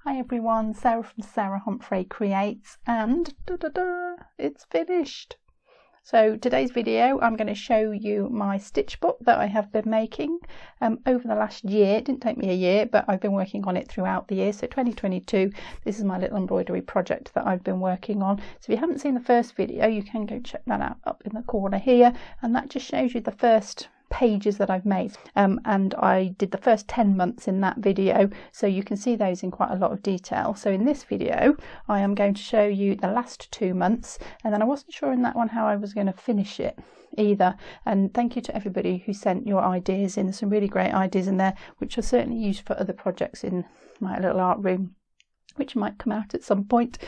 Hi everyone, Sarah from Sarah Humphrey Creates, and it's finished. So today's video I'm going to show you my stitch book that I have been making over the last year. It didn't take me a year, but I've been working on it throughout the year. So 2022, this is my little embroidery project that I've been working on. So if you haven't seen the first video, you can go check that out up in the corner here, and that just shows you the first pages that I've made, and I did the first 10 months in that video, so you can see those in quite a lot of detail. So in this video I am going to show you the last 2 months, and then I wasn't sure in that one how I was going to finish it either. And thank you to everybody who sent your ideas in. There's some really great ideas in there which are certainly used for other projects in my little art room, which might come out at some point.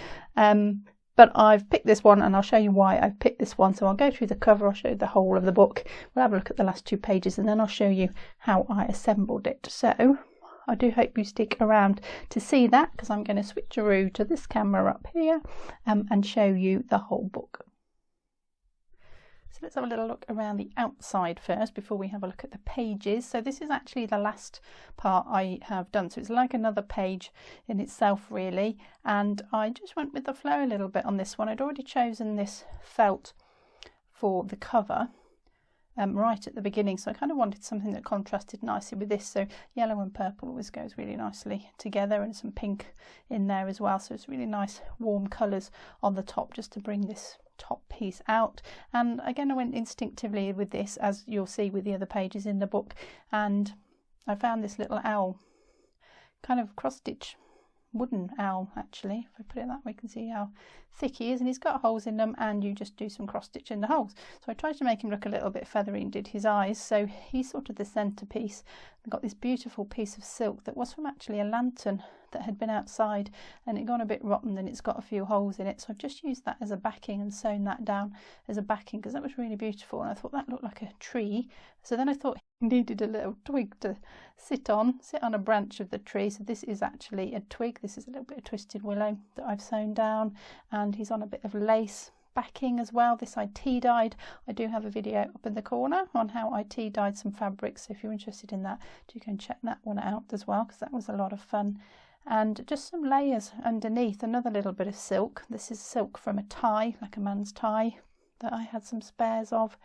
But I've picked this one, and I'll show you why I've picked this one. So I'll go through the cover, I'll show you the whole of the book, we'll have a look at the last 2 pages, and then I'll show you how I assembled it. So I do hope you stick around to see that, because I'm going to switcheroo to this camera up here and show you the whole book. So let's have a little look around the outside first before we have a look at the pages. So this is actually the last part I have done, so it's like another page in itself really, and I just went with the flow a little bit on this one. I'd already chosen this felt for the cover right at the beginning, so I kind of wanted something that contrasted nicely with this. So yellow and purple always goes really nicely together, and some pink in there as well, so it's really nice warm colours on the top just to bring this top piece out. And again, I went instinctively with this, as you'll see with the other pages in the book, and I found this little owl, kind of cross stitch wooden owl actually. If I put it that way, you can see how thick he is, and he's got holes in them, and you just do some cross stitch in the holes. So I tried to make him look a little bit feathery and did his eyes, so he's sort of the centerpiece. I've got this beautiful piece of silk that was from actually a lantern that had been outside, and it got a bit rotten and it's got a few holes in it, so I've just used that as a backing and sewn that down as a backing because that was really beautiful, and I thought that looked like a tree. So then I thought he needed a little twig to sit on a branch of the tree. So this is actually a twig. This is a little bit of twisted willow that I've sewn down, and he's on a bit of lace backing as well. This I tea dyed. I do have a video up in the corner on how I tea dyed some fabrics, so if you're interested in that, do go and check that one out as well, because that was a lot of fun. And just some layers underneath, another little bit of silk. This is silk from a tie, like a man's tie, that I had some spares of,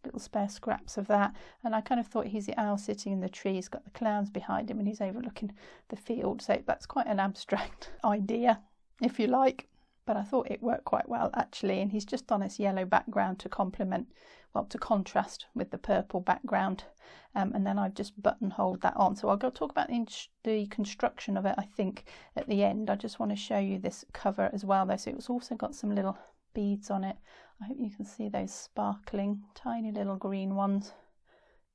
little spare scraps of that. And I kind of thought he's the owl sitting in the tree, he's got the clouds behind him and he's overlooking the field, so that's quite an abstract idea, if you like, but I thought it worked quite well actually. And he's just on this yellow background to complement, well, to contrast with the purple background, and then I've just buttonholed that on. So I'll go talk about the construction of it, I think, at the end. I just want to show you this cover as well though. So it's also got some little beads on it. I hope you can see those sparkling tiny little green ones,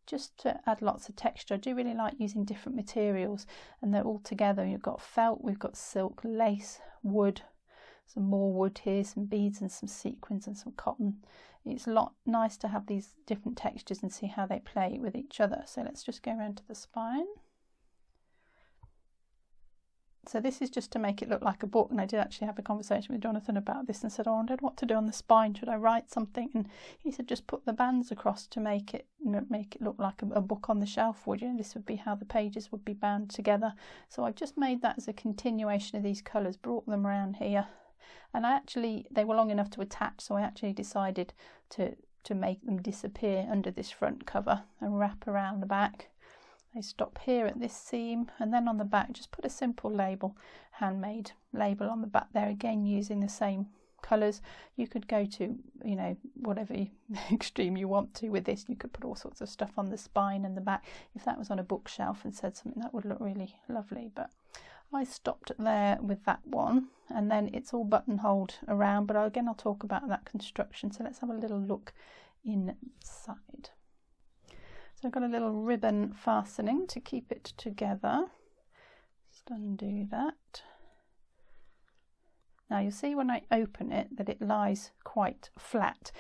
just to add lots of texture. I do really like using different materials, and they're all together. You've got felt, we've got silk, lace, wood, some more wood here, some beads and some sequins and some cotton. It's a lot nice to have these different textures and see how they play with each other. So let's just go around to the spine. So this is just to make it look like a book, and I did actually have a conversation with Jonathan about this and said, oh, I wondered what to do on the spine. Should I write something? And he said, just put the bands across to make it look like a book on the shelf, would you? And this would be how the pages would be bound together. So I've just made that as a continuation of these colours, brought them around here. And they were long enough to attach, so I actually decided to make them disappear under this front cover and wrap around the back. They stop here at this seam, and then on the back just put a simple label, handmade label on the back there, again using the same colours. You could go to, you know, whatever extreme you want to with this. You could put all sorts of stuff on the spine and the back. If that was on a bookshelf and said something, that would look really lovely, but I stopped there with that one, and then it's all buttonholed around, but again I'll talk about that construction. So let's have a little look inside. So I've got a little ribbon fastening to keep it together. Just undo that. Now you'll see when I open it that it lies quite flat.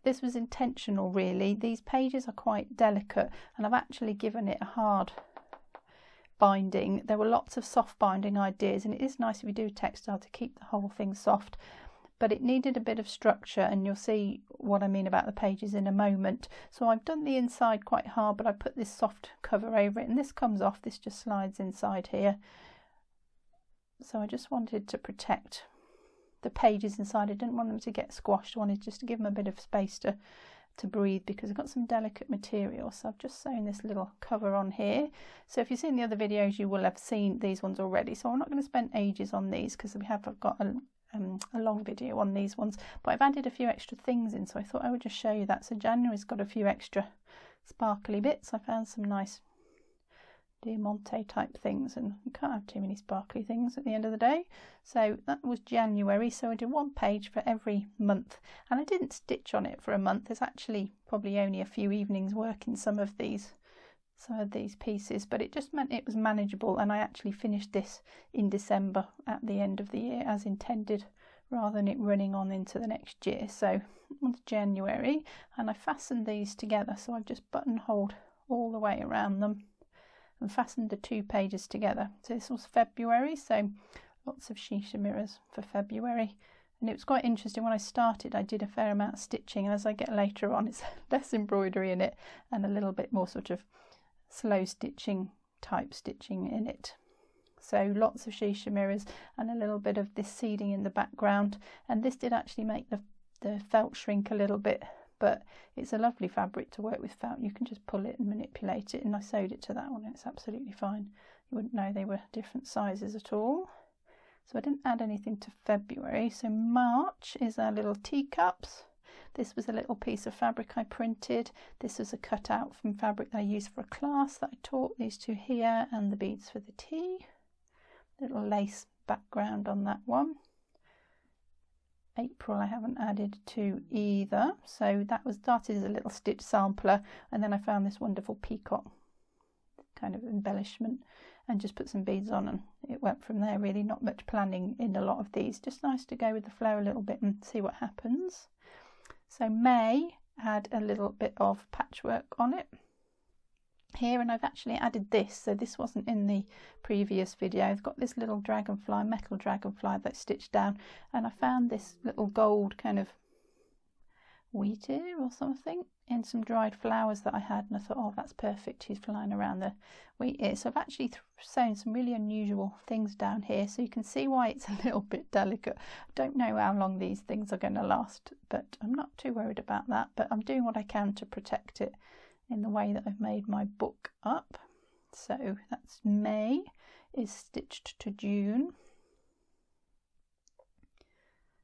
This was intentional really. These pages are quite delicate, and I've actually given it a hard binding. There were lots of soft binding ideas, and it is nice if you do textile to keep the whole thing soft, but it needed a bit of structure, and you'll see what I mean about the pages in a moment. So I've done the inside quite hard, but I put this soft cover over it, and this comes off. This just slides inside here. so I just wanted to protect the pages inside. I didn't want them to get squashed. I wanted just to give them a bit of space to breathe, because I've got some delicate material. So I've just sewn this little cover on here. So if you've seen the other videos, you will have seen these ones already, so I'm not going to spend ages on these because I've got a long video on these ones, but I've added a few extra things in, so I thought I would just show you that. So January's got a few extra sparkly bits. I found some nice diamante type things, and you can't have too many sparkly things at the end of the day. So that was January. So I did one page for every month, and I didn't stitch on it for a month. There's actually probably only a few evenings work in some of these pieces, but it just meant it was manageable, and I actually finished this in December at the end of the year as intended, rather than it running on into the next year. So it was January, and I fastened these together. So I've just buttonholed all the way around them and fastened the 2 pages together. So this was February, so lots of shisha mirrors for February. And it was quite interesting. When I started, I did a fair amount of stitching, and as I get later on, it's less embroidery in it and a little bit more sort of slow stitching type stitching in it. So lots of shisha mirrors and a little bit of this seeding in the background, and this did actually make the felt shrink a little bit, but it's a lovely fabric to work with felt. You can just pull it and manipulate it, and I sewed it to that one and it's absolutely fine. You wouldn't know they were different sizes at all. So I didn't add anything to February. So March is our little teacups. This was a little piece of fabric I printed. This was a cutout from fabric that I used for a class that I taught. These 2 here, and the beads for the tea. Little lace background on that one. April I haven't added to either, so that was started as a little stitch sampler, and then I found this wonderful peacock kind of embellishment and just put some beads on, and it went from there. Really not much planning in a lot of these, just nice to go with the flow a little bit and see what happens. So May had a little bit of patchwork on it here, and I've actually added this, so this wasn't in the previous video. I've got this little dragonfly, metal dragonfly that's stitched down, and I found this little gold kind of wheat ear or something in some dried flowers that I had, and I thought, oh, that's perfect, he's flying around the wheat ear. So I've actually sewn some really unusual things down here, so you can see why it's a little bit delicate. I don't know how long these things are going to last, but I'm not too worried about that, but I'm doing what I can to protect it in the way that I've made my book up. So that's May is stitched to June.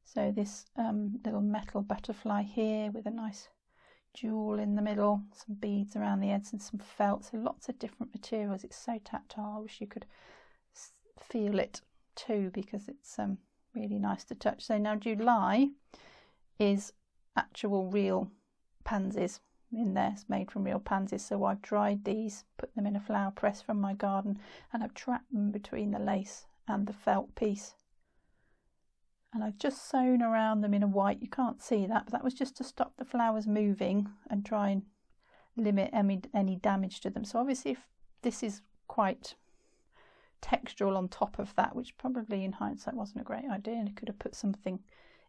So this little metal butterfly here with a nice jewel in the middle, some beads around the ends and some felt, so lots of different materials. It's so tactile. I wish you could feel it too, because it's really nice to touch. So now July is actual real pansies in there. It's made from real pansies, so I've dried these, put them in a flower press from my garden, and I've trapped them between the lace and the felt piece, and I've just sewn around them in a white. You can't see that, but that was just to stop the flowers moving and try and limit any damage to them. So obviously if this is quite textural on top of that, which probably in hindsight wasn't a great idea, and I could have put something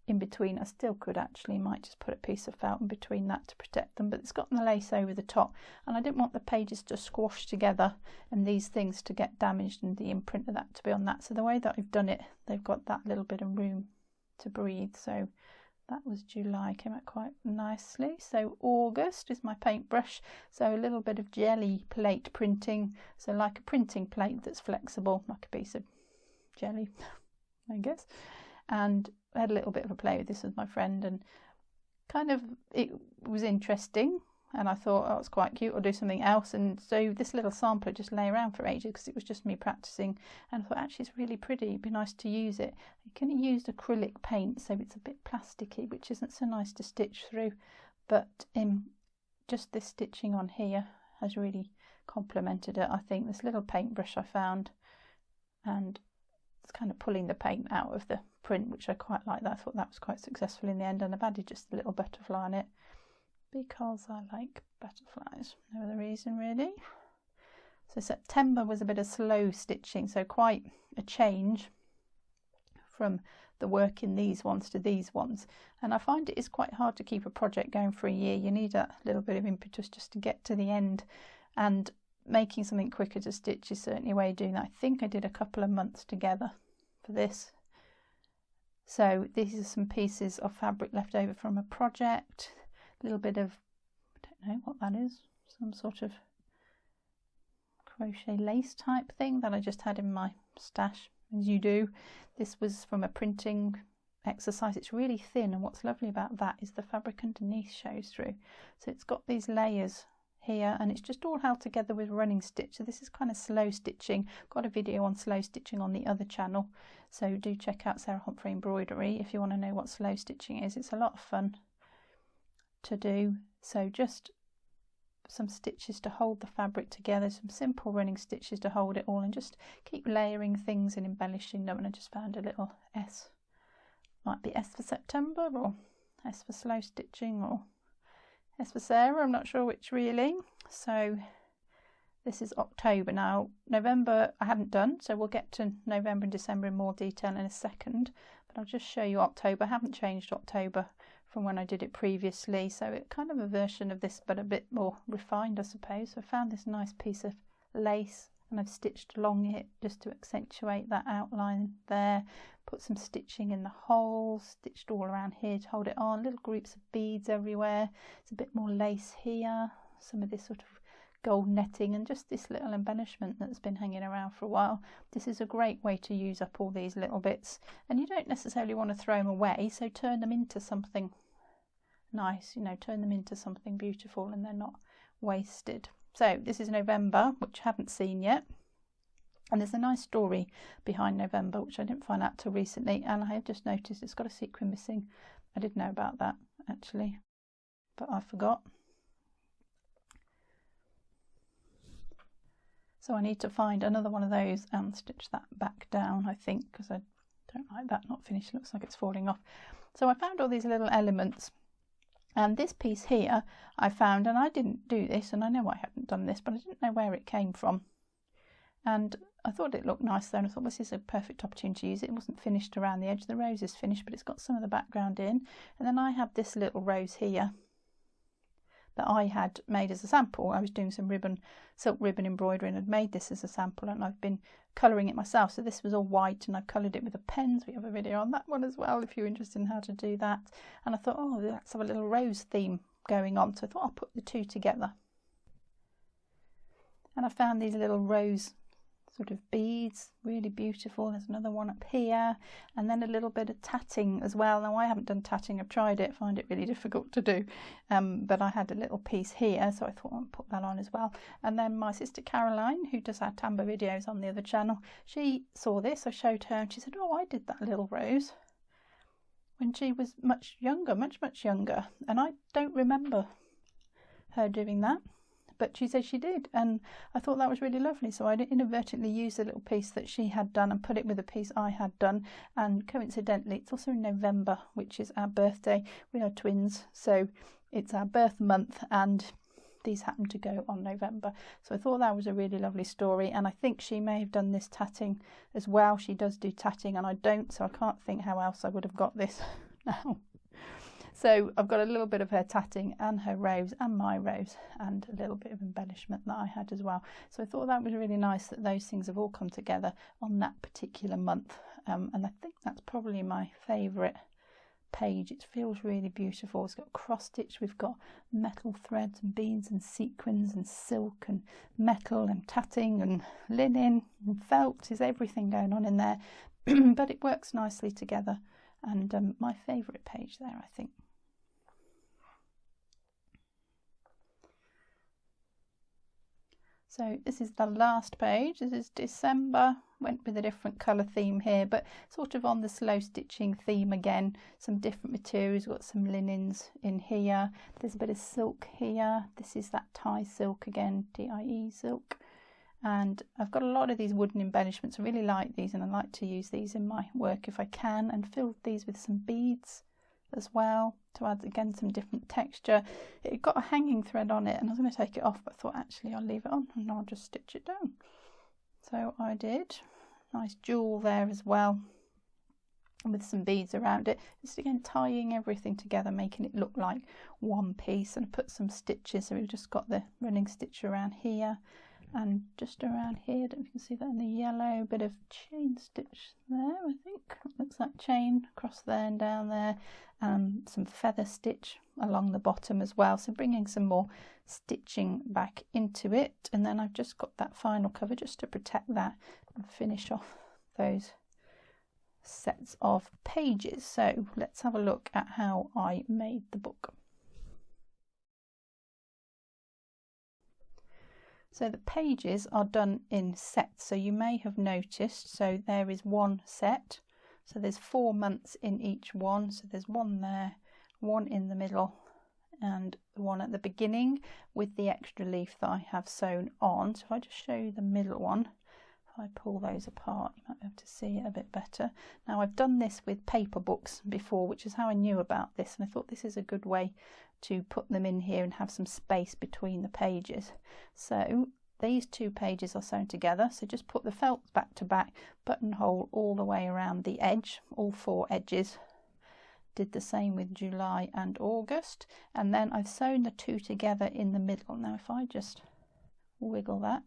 in between. I still could actually, might just put a piece of felt in between that to protect them, but it's got the lace over the top, and I didn't want the pages to squash together and these things to get damaged and the imprint of that to be on that. So the way that I've done it, they've got that little bit of room to breathe. So that was July, came out quite nicely. So August is my paintbrush, so a little bit of jelly plate printing, so like a printing plate that's flexible, like a piece of jelly I guess, and I had a little bit of a play with this with my friend, and kind of it was interesting, and I thought, oh, it's quite cute, I'll do something else. And so this little sampler just lay around for ages because it was just me practicing, and I thought, actually it's really pretty, it'd be nice to use it. I can use acrylic paint, so it's a bit plasticky, which isn't so nice to stitch through, but just this stitching on here has really complemented it. I think this little paintbrush I found, and it's kind of pulling the paint out of the print, which I quite like that. I thought that was quite successful in the end, and I've added just a little butterfly on it because I like butterflies, no other reason really. So September was a bit of slow stitching, so quite a change from the work in these ones to these ones, and I find it is quite hard to keep a project going for a year. You need a little bit of impetus just to get to the end, and making something quicker to stitch is certainly a way of doing that. I think I did a couple of months together for this. So these are some pieces of fabric left over from a project, a little bit of, I don't know what that is, some sort of crochet lace type thing that I just had in my stash, as you do. This was from a printing exercise. It's really thin, and what's lovely about that is the fabric underneath shows through. So it's got these layers here, and it's just all held together with running stitch. So this is kind of slow stitching. Got a video on slow stitching on the other channel, so do check out Sarah Humphrey Embroidery if you want to know what slow stitching is. It's a lot of fun to do. So just some stitches to hold the fabric together, some simple running stitches to hold it all, and just keep layering things and embellishing them. And I just found a little S, might be S for September, or S for slow stitching, or S for Sarah, I'm not sure which really. So this is October. Now November I haven't done, so we'll get to November and December in more detail in a second, but I'll just show you October. I haven't changed October from when I did it previously, so it's kind of a version of this but a bit more refined, I suppose. So I found this nice piece of lace and I've stitched along it just to accentuate that outline there. Put some stitching in the holes, stitched all around here to hold it on, little groups of beads everywhere. It's a bit more lace here, some of this sort of gold netting, and just this little embellishment that's been hanging around for a while. This is a great way to use up all these little bits, and you don't necessarily want to throw them away, so turn them into something nice, you know, turn them into something beautiful and they're not wasted. So this is November, which I haven't seen yet, and there's a nice story behind November which I didn't find out till recently, and I have just noticed it's got a sequin missing. I did know about that actually, but I forgot. So I need to find another one of those and stitch that back down, I think, because I don't like that not finished. It looks like it's falling off. So I found all these little elements, and this piece here I found, and I didn't do this, and I know I hadn't done this, but I didn't know where it came from. And I thought it looked nice though, and I thought this is a perfect opportunity to use it. It wasn't finished around the edge. The rose is finished, but it's got some of the background in. And then I have this little rose here that I had made as a sample. I was doing some silk ribbon embroidery, and had made this as a sample, and I've been colouring it myself. So this was all white, and I coloured it with a pen. So we have a video on that one as well if you're interested in how to do that. And I thought, oh, let's have a little rose theme going on. So I thought I'll put the two together. And I found these little rose sort of beads, really beautiful. There's another one up here, and then a little bit of tatting as well. Now I haven't done tatting, I've tried it, find it really difficult to do, but I had a little piece here, so I thought I'd put that on as well. And then my sister Caroline, who does our Tamba videos on the other channel, she saw this. I showed her and she said, oh, I did that little rose when she was much younger, much younger, and I don't remember her doing that. But she said she did, and I thought that was really lovely. So I inadvertently used a little piece that she had done and put it with a piece I had done. And coincidentally, it's also in November, which is our birthday. We are twins, so it's our birth month, and these happen to go on November. So I thought that was a really lovely story, and I think she may have done this tatting as well. She does do tatting, and I don't, so I can't think how else I would have got this now. So I've got a little bit of her tatting and her rose and my rose, and a little bit of embellishment that I had as well. So I thought that was really nice that those things have all come together on that particular month. And I think that's probably my favourite page. It feels really beautiful. It's got cross stitch, we've got metal threads and beads and sequins and silk and metal and tatting and linen and felt. There's everything going on in there, but it works nicely together. And my favourite page there, I think. So this is the last page. This is December. Went with a different colour theme here, but sort of on the slow stitching theme again. Some different materials. We've got some linens in here. There's a bit of silk here. This is that tie silk again, DIE silk. And I've got a lot of these wooden embellishments. I really like these, and I like to use these in my work if I can, and filled these with some beads as well to add again some different texture. It got a hanging thread on it, and I was going to take it off, but I thought actually I'll leave it on and I'll just stitch it down. So I did. Nice jewel there as well, with some beads around it. Just again tying everything together, making it look like one piece, and I put some stitches. So we've just got the running stitch around here, and just around here, I don't know if you can see that in the yellow, bit of chain stitch there, I think. Looks like chain across there and down there, some feather stitch along the bottom as well, so bringing some more stitching back into it. And then I've just got that final cover just to protect that and finish off those sets of pages. So let's have a look at how I made the book. So the pages are done in sets, so you may have noticed, so there is one set, so there's 4 months in each one, so there's one there, one in the middle, and one at the beginning with the extra leaf that I have sewn on. So if I just show you the middle one, if I pull those apart, you might be able to see it a bit better. Now I've done this with paper books before, which is how I knew about this, and I thought this is a good way to put them in here and have some space between the pages. So these 2 pages are sewn together, so just put the felt back to back, buttonhole all the way around the edge, all 4 edges. Did the same with July and August, and then I've sewn the 2 together in the middle. Now if I just wiggle that,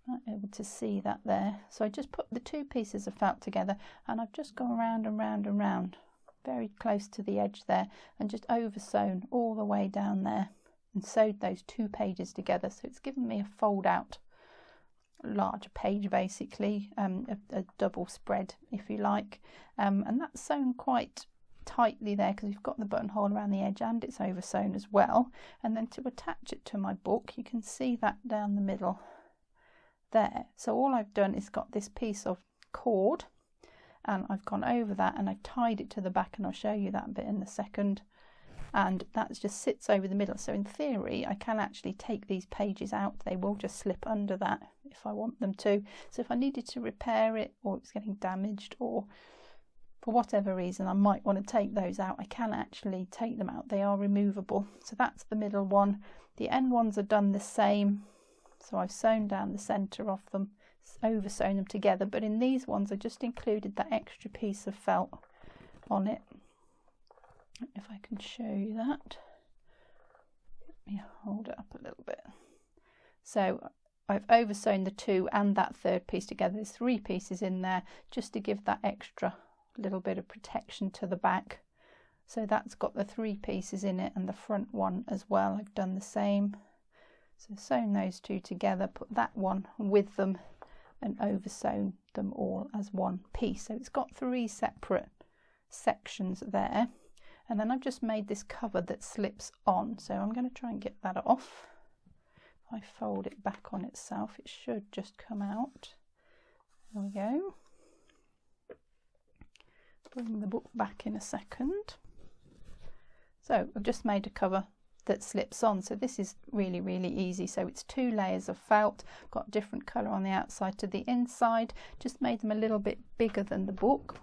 I'm able to see that there. So I just put the 2 pieces of felt together, and I've just gone round and round and round, very close to the edge there, and just over sewn all the way down there and sewed those 2 pages together. So it's given me a fold out larger page, basically, a double spread if you like, and that's sewn quite tightly there because we've got the buttonhole around the edge and it's over sewn as well. And then to attach it to my book, you can see that down the middle there. So all I've done is got this piece of cord, and I've gone over that and I've tied it to the back, and I'll show you that bit in a second. And that just sits over the middle, so in theory I can actually take these pages out. They will just slip under that if I want them to. So if I needed to repair it, or it's getting damaged, or for whatever reason I might want to take those out, I can actually take them out. They are removable. So that's the middle one. The end ones are done the same, so I've sewn down the centre of them, over sewn them together, but in these ones I just included that extra piece of felt on it. If I can show you that, let me hold it up a little bit. So I've over sewn the 2 and that 3rd piece together. There's 3 pieces in there just to give that extra little bit of protection to the back. So that's got the 3 pieces in it, and the front one as well. I've done the same. So sewn those 2 together, put that one with them, and over sewn them all as one piece. So it's got 3 separate sections there. And then I've just made this cover that slips on, so I'm going to try and get that off. If I fold it back on itself, it should just come out. There we go. Bring the book back in a second. So I've just made a cover that slips on, so this is really, really easy. So it's 2 layers of felt, got different colour on the outside to the inside, just made them a little bit bigger than the book.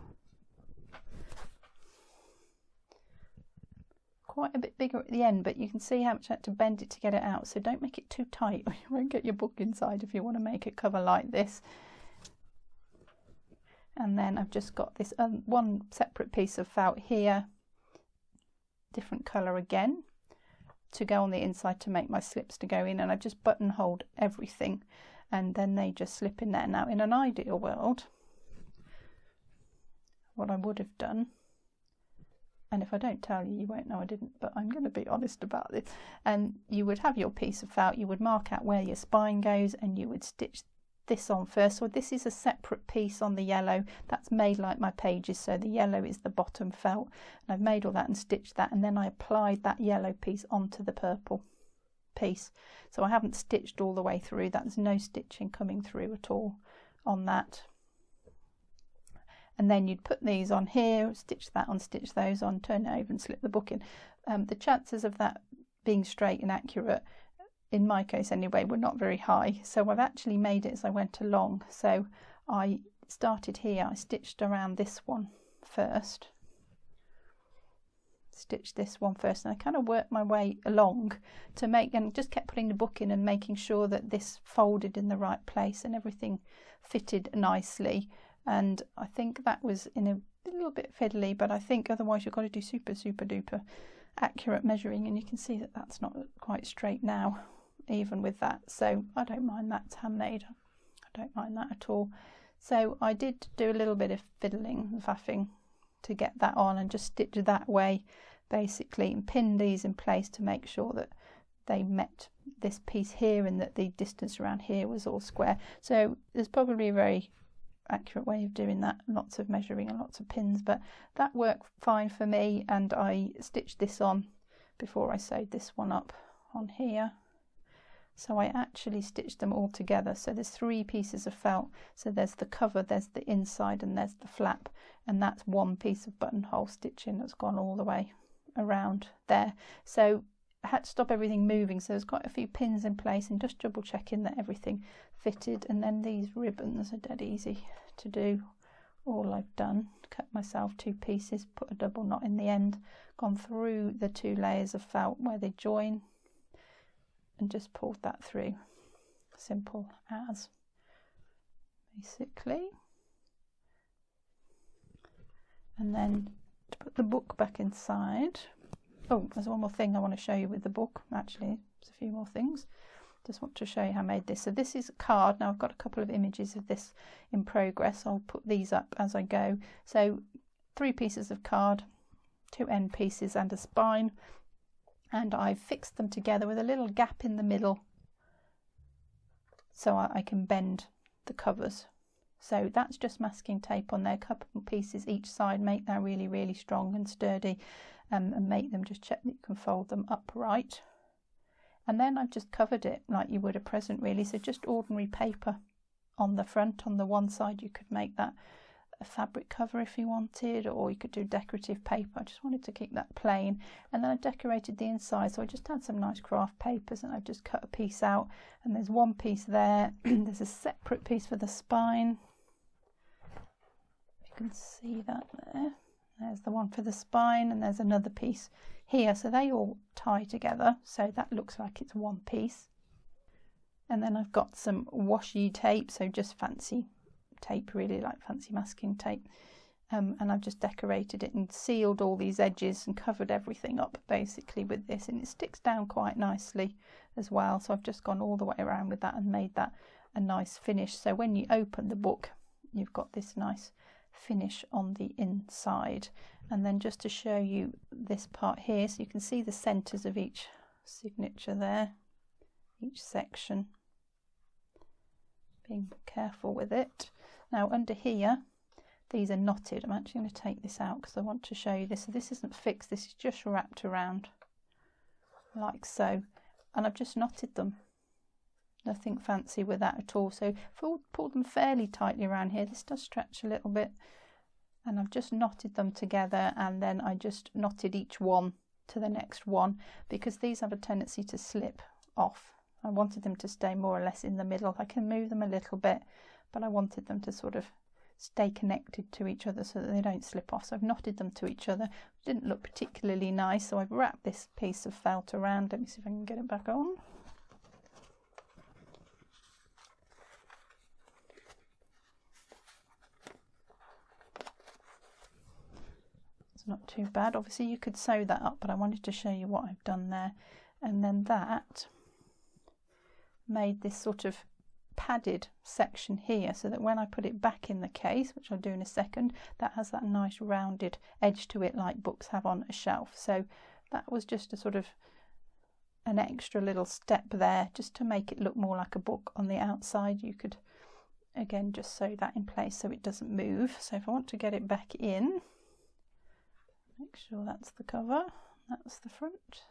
Quite a bit bigger at the end, but you can see how much I had to bend it to get it out, so don't make it too tight or you won't get your book inside if you want to make a cover like this. And then I've just got this one separate piece of felt here, different colour again, to go on the inside to make my slips to go in, and I've just buttonholed everything and then they just slip in there. Now in an ideal world, what I would have done, and if I don't tell you, you won't know I didn't, but I'm going to be honest about this, and you would have your piece of felt, you would mark out where your spine goes, and you would stitch this on first. So this is a separate piece on the yellow that's made like my pages, so the yellow is the bottom felt, and I've made all that and stitched that, and then I applied that yellow piece onto the purple piece. So I haven't stitched all the way through, that's no stitching coming through at all on that. And then you'd put these on here, stitch that on, stitch those on, turn it over and slip the book in. The chances of that being straight and accurate, in my case anyway, were not very high. So I've actually made it as I went along. So I started here, I stitched around this one first, stitched this one first, and I kind of worked my way along to make, and just kept putting the book in and making sure that this folded in the right place and everything fitted nicely. And I think that was in a little bit fiddly, but I think otherwise you've got to do super duper accurate measuring, and you can see that that's not quite straight now. even with that, so I don't mind that's handmade. I don't mind that at all. So I did do a little bit of fiddling and faffing to get that on, and just stitch that way basically, and pin these in place to make sure that they met this piece here and that the distance around here was all square. So there's probably a very accurate way of doing that, lots of measuring and lots of pins, but that worked fine for me, and I stitched this on before I sewed this one up on here. So I actually stitched them all together. So there's 3 pieces of felt. So there's the cover, there's the inside, and there's the flap. And that's one piece of buttonhole stitching that's gone all the way around there. So I had to stop everything moving. So there's quite a few pins in place, and just double checking that everything fitted. And then these ribbons are dead easy to do. All I've done, cut myself 2 pieces, put a double knot in the end, gone through the 2 layers of felt where they join, and just pulled that through. Simple as, basically. And then to put the book back inside. Oh, there's one more thing I want to show you with the book. Actually, there's a few more things. Just want to show you how I made this. So this is a card. Now I've got a couple of images of this in progress. I'll put these up as I go. So 3 pieces of card, 2 end pieces and a spine. And I've fixed them together with a little gap in the middle so I can bend the covers. So that's just masking tape on there, a couple pieces each side, make that really, really strong and sturdy, and make them, just check that you can fold them upright. And then I've just covered it like you would a present really, so just ordinary paper on the front. On the one side you could make that a fabric cover if you wanted, or you could do decorative paper. I just wanted to keep that plain. And then I decorated the inside, so I just had some nice craft papers, and I've just cut a piece out, and there's one piece there. There's a separate piece for the spine. You can see that there. There's the one for the spine, and there's another piece here, so they all tie together, so that looks like it's one piece. And then I've got some washi tape, so just fancy tape, really, like fancy masking tape, and I've just decorated it and sealed all these edges and covered everything up basically with this, and it sticks down quite nicely as well. So I've just gone all the way around with that and made that a nice finish, so when you open the book you've got this nice finish on the inside. And then just to show you this part here, so you can see the centres of each signature there, each section, being careful with it. Now under here these are knotted. I'm actually going to take this out because I want to show you this. So this isn't fixed, this is just wrapped around like so, and I've just knotted them. Nothing fancy with that at all. So pull them fairly tightly around here. This does stretch a little bit, and I've just knotted them together, and then I just knotted each one to the next one because these have a tendency to slip off. I wanted them to stay more or less in the middle. I can move them a little bit, but I wanted them to sort of stay connected to each other so that they don't slip off. So I've knotted them to each other. It didn't look particularly nice, so I've wrapped this piece of felt around. Let me see if I can get it back on. It's not too bad. Obviously you could sew that up, but I wanted to show you what I've done there. And then that made this sort of padded section here, so that when I put it back in the case, which I'll do in a second, that has that nice rounded edge to it like books have on a shelf. So that was just a sort of an extra little step there, just to make it look more like a book on the outside. You could again just sew that in place so it doesn't move. So if I want to get it back in, make sure that's the cover, that's the front,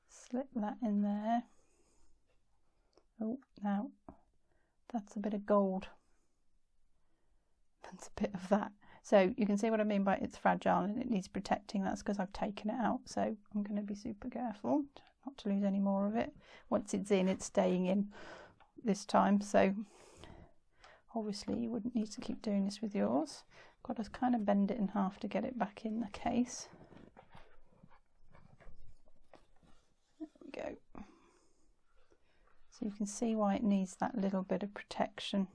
slip that in there. Oh, now that's a bit of gold. That's a bit of that. So you can see what I mean by it's fragile and it needs protecting. That's because I've taken it out. So I'm going to be super careful not to lose any more of it. Once it's in, it's staying in this time. So obviously you wouldn't need to keep doing this with yours. Got to kind of bend it in half to get it back in the case. There we go. So you can see why it needs that little bit of protection.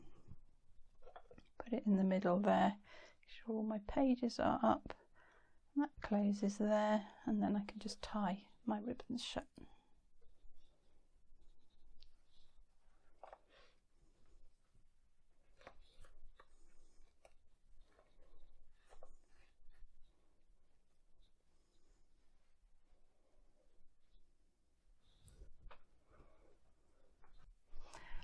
Put it in the middle there. Make sure all my pages are up. And that closes there, and then I can just tie my ribbons shut.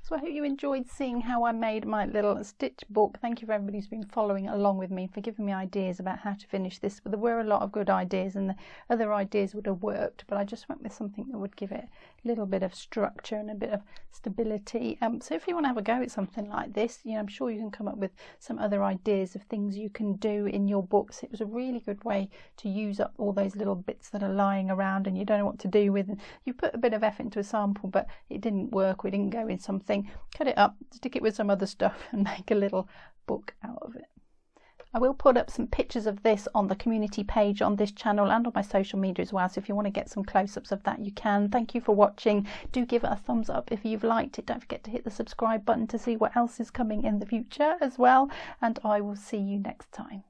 So I hope you enjoyed seeing how I made my little stitch book. Thank you for everybody who's been following along with me, for giving me ideas about how to finish this. But there were a lot of good ideas, and the other ideas would have worked, but I just went with something that would give it a little bit of structure and a bit of stability. So if you want to have a go at something like this, I'm sure you can come up with some other ideas of things you can do in your books. It was a really good way to use up all those little bits that are lying around and you don't know what to do with. And you put a bit of effort into a sample, but it didn't work, we didn't go with something. Cut it up, stick it with some other stuff and make a little book out of it. I will put up some pictures of this on the community page on this channel and on my social media as well, so if you want to get some close-ups of that, you can. Thank you for watching. Do give it a thumbs up if you've liked it. Don't forget to hit the subscribe button to see what else is coming in the future as well, and I will see you next time.